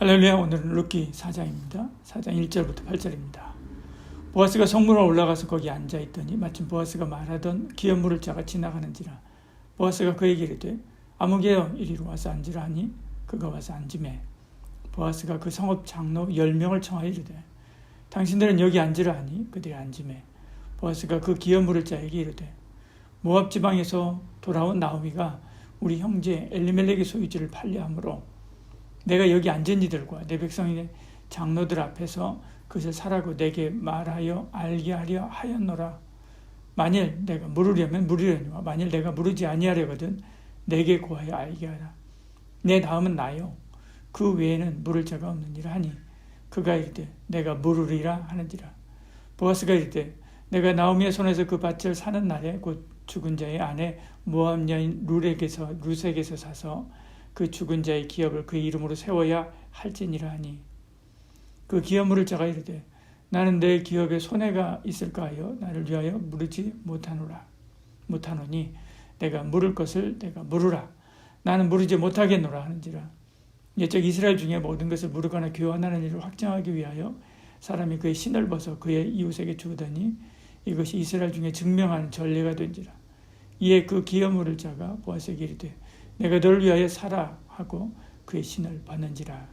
할렐루야. 오늘은 룻기 4장입니다. 4장 1절부터 8절입니다. 보아스가 성문에 올라가서 거기 앉아있더니 마침 보아스가 말하던 기업 물을 자가 지나가는지라. 보아스가 그에게 이르되 아무개여 이리로 와서 앉으라 하니 그가 와서 앉으매 보아스가 그 성읍 장로 10명을 청하여 이르되 당신들은 여기 앉으라 하니 그들이 앉으매 보아스가 그 기업 물을 자에게 이르되 모압 지방에서 돌아온 나오미가 우리 형제 엘리멜렉의 소유지를 팔려하므로 내가 여기 앉은 이들과 내 백성의 장로들 앞에서 그것을 사라고 내게 말하여 알게 하려 하였노라. 만일 내가 물으려면 물으려니와 만일 내가 물으지 아니하려거든 내게 고하여 알게 하라. 내 다음은 나요. 그 외에는 물을 자가 없느니라 하니 그가 이르되 내가 물으리라 하는지라. 보아스가 이르되 내가 나오미의 손에서 그 밭을 사는 날에 곧 죽은 자의 아내 모압 여인 룻에게서 사서 그 죽은 자의 기업을 그의 이름으로 세워야 할지니라 하니 그 기업 물을 자가 이르되 나는 내 기업에 손해가 있을까 하여 나를 위하여 물으지 못하노니 내가 물을 것을 내가 물으라. 나는 물으지 못하겠노라 하는지라. 옛적 이스라엘 중에 모든 것을 물으거나 교환하는 일을 확정하기 위하여 사람이 그의 신을 벗어 그의 이웃에게 주더니 이것이 이스라엘 중에 증명한 전례가 된지라. 이에 그 기업 물을 자가 보아스에게 이르되 내가 너를 위하여 사라 하고 그의 신을 받는지라.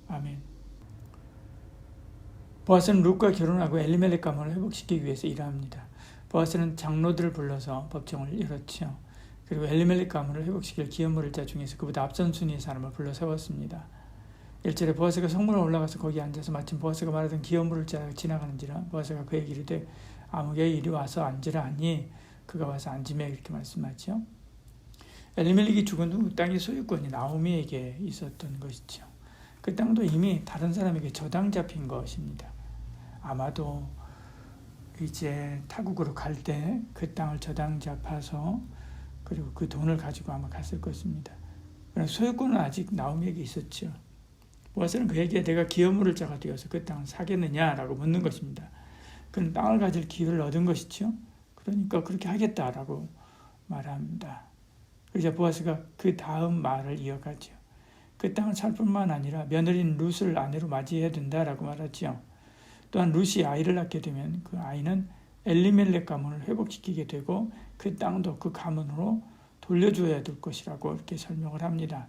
아멘. 보아스는 룻과 결혼하고 엘리멜렉 가문을 회복시키기 위해서 일합니다. 보아스는 장로들을 불러서 법정을 열었지요. 그리고 엘리멜렉 가문을 회복시킬 기업 물을 자 중에서 그보다 앞선 순위의 사람을 불러 세웠습니다. 1절에 보아스가 성문에 올라가서 거기 앉아서 마침 보아스가 말하던 기업 물을 자가 지나가는지라. 보아스가 그에게 이르되 아무개 이리 와서 앉으라 하니 그가 와서 앉으며 이렇게 말씀하죠. 엘리멜렉이 죽은 후 땅의 소유권이 나오미에게 있었던 것이죠. 그 땅도 이미 다른 사람에게 저당 잡힌 것입니다. 아마도 이제 타국으로 갈 때 그 땅을 저당 잡아서 그리고 그 돈을 가지고 아마 갔을 것입니다. 그러나 소유권은 아직 나오미에게 있었죠. 보아스는 그에게 내가 기업 물을 자가 되어서 그 땅을 사겠느냐라고 묻는 것입니다. 그는 땅을 가질 기회를 얻은 것이죠. 그러니까 그렇게 하겠다라고 말합니다. 그러자 보아스가 그 다음 말을 이어가죠. 그 땅을 살 뿐만 아니라 며느리인 룻을 아내로 맞이해야 된다라고 말하지요. 또한 룻이 아이를 낳게 되면 그 아이는 엘리멜렉 가문을 회복시키게 되고 그 땅도 그 가문으로 돌려줘야 될 것이라고 이렇게 설명을 합니다.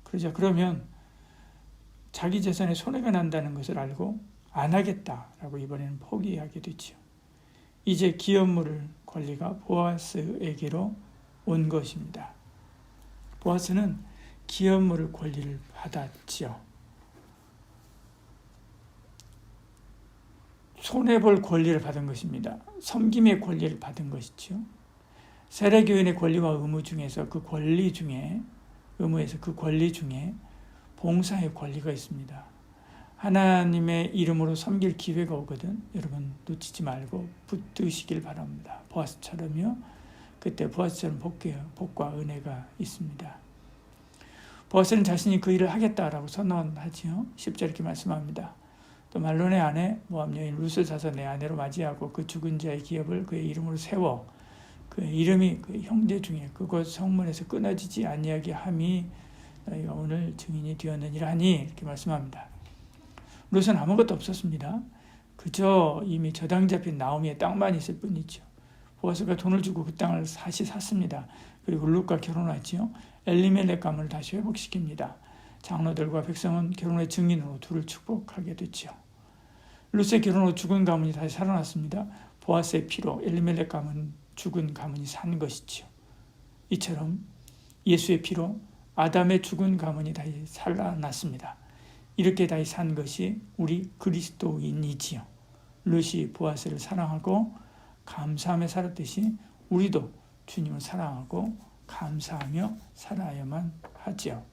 그러자 그러면 자기 재산에 손해가 난다는 것을 알고 안 하겠다라고 이번에는 포기하게 되죠. 이제 기업 물을 권리가 보아스에게로 온 것입니다. 보아스는 기업 물을 권리를 받았지요. 손해볼 권리를 받은 것입니다. 섬김의 권리를 받은 것이죠. 세례교인의 권리와 의무 중에서 그 권리 중에 봉사의 권리가 있습니다. 하나님의 이름으로 섬길 기회가 오거든 여러분 놓치지 말고 붙드시길 바랍니다. 보아스처럼요. 그때 보아스처럼 복과 은혜가 있습니다. 보아스는 자신이 그 일을 하겠다라고 선언하지요. 10절 이렇게 말씀합니다. 또 말론의 아내 모압 여인 룻을 사서 내 아내로 맞이하고 그 죽은 자의 기업을 그의 이름으로 세워 그의 이름이 그의 형제 중에 그곳 성문에서 끊어지지 아니하게 함이 너희가 오늘 증인이 되었느니라 하니 이렇게 말씀합니다. 룻은 아무것도 없었습니다. 그저 이미 저당 잡힌 나오미의 땅만 있을 뿐이죠. 보아스가 돈을 주고 그 땅을 다시 샀습니다. 그리고 룻과 결혼하지요. 엘리멜렉 가문을 다시 회복시킵니다. 장로들과 백성은 결혼의 증인으로 둘을 축복하게 됐죠. 룻의 결혼으로 죽은 가문이 다시 살아났습니다. 보아스의 피로 엘리멜렉 가문 죽은 가문이 산 것이지요. 이처럼 예수의 피로 아담의 죽은 가문이 다시 살아났습니다. 이렇게 다시 산 것이 우리 그리스도인이지요. 룻이 보아스를 사랑하고 감사하며 살았듯이 우리도 주님을 사랑하고 감사하며 살아야만 하지요.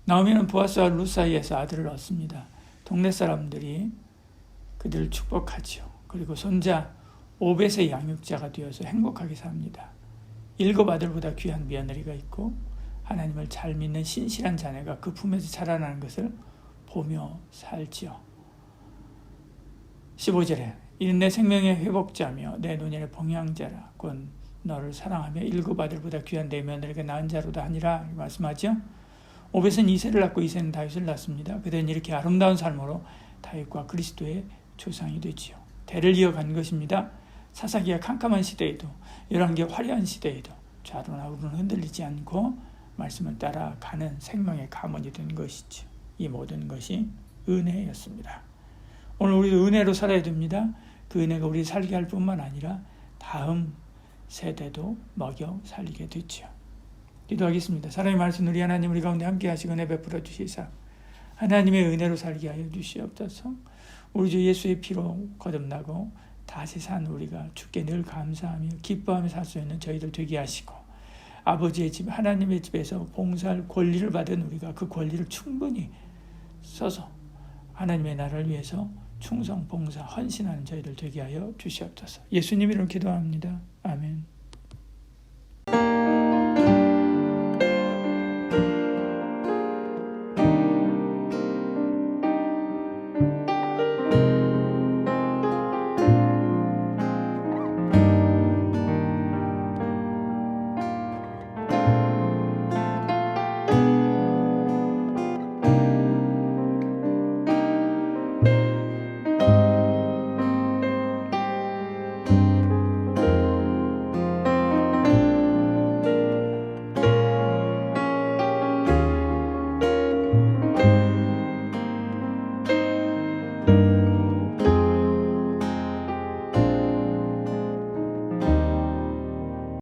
나오미는 보아스와 룻 사이에서 아들을 얻습니다. 동네 사람들이 그들을 축복하지요. 그리고 손자 오벳의 양육자가 되어서 행복하게 삽니다. 7 아들보다 귀한 며느리가 있고 하나님을 잘 믿는 신실한 자녀가 그 품에서 자라나는 것을 보며 살지요. 15절에 이는 내 생명의 회복자며 내 노년의 봉양자라 곧 너를 사랑하며 일곱 아들보다 귀한 네 며느리가 낳은 자로다 하니라 말씀하죠. 오벳은 이새를 낳고 이새는 다윗을 낳습니다. 그들은 이렇게 아름다운 삶으로 다윗과 그리스도의 조상이 되지요. 대를 이어간 것입니다. 사사기가 캄캄한 시대에도 열왕기가 화려한 시대에도 좌로나 우로는 흔들리지 않고 말씀을 따라가는 생명의 가문이 된 것이죠. 이 모든 것이 은혜였습니다. 오늘 우리도 은혜로 살아야 됩니다. 그 은혜가 우리 살게 할 뿐만 아니라 다음 세대도 먹여 살리게 되죠. 기도하겠습니다. 사랑의 말씀 우리 하나님 우리 가운데 함께 하시고 은혜 베풀어 주시사 하나님의 은혜로 살게 하여 주시옵소서. 우리 주 예수의 피로 거듭나고 다시 산 우리가 주께 늘 감사하며 기뻐하며 살 수 있는 저희들 되게 하시고 아버지의 집 하나님의 집에서 봉사할 권리를 받은 우리가 그 권리를 충분히 써서 하나님의 나라를 위해서 충성 봉사 헌신하는 저희들 되게 하여 주시옵소서. 예수님 이름으로 기도합니다. 아멘.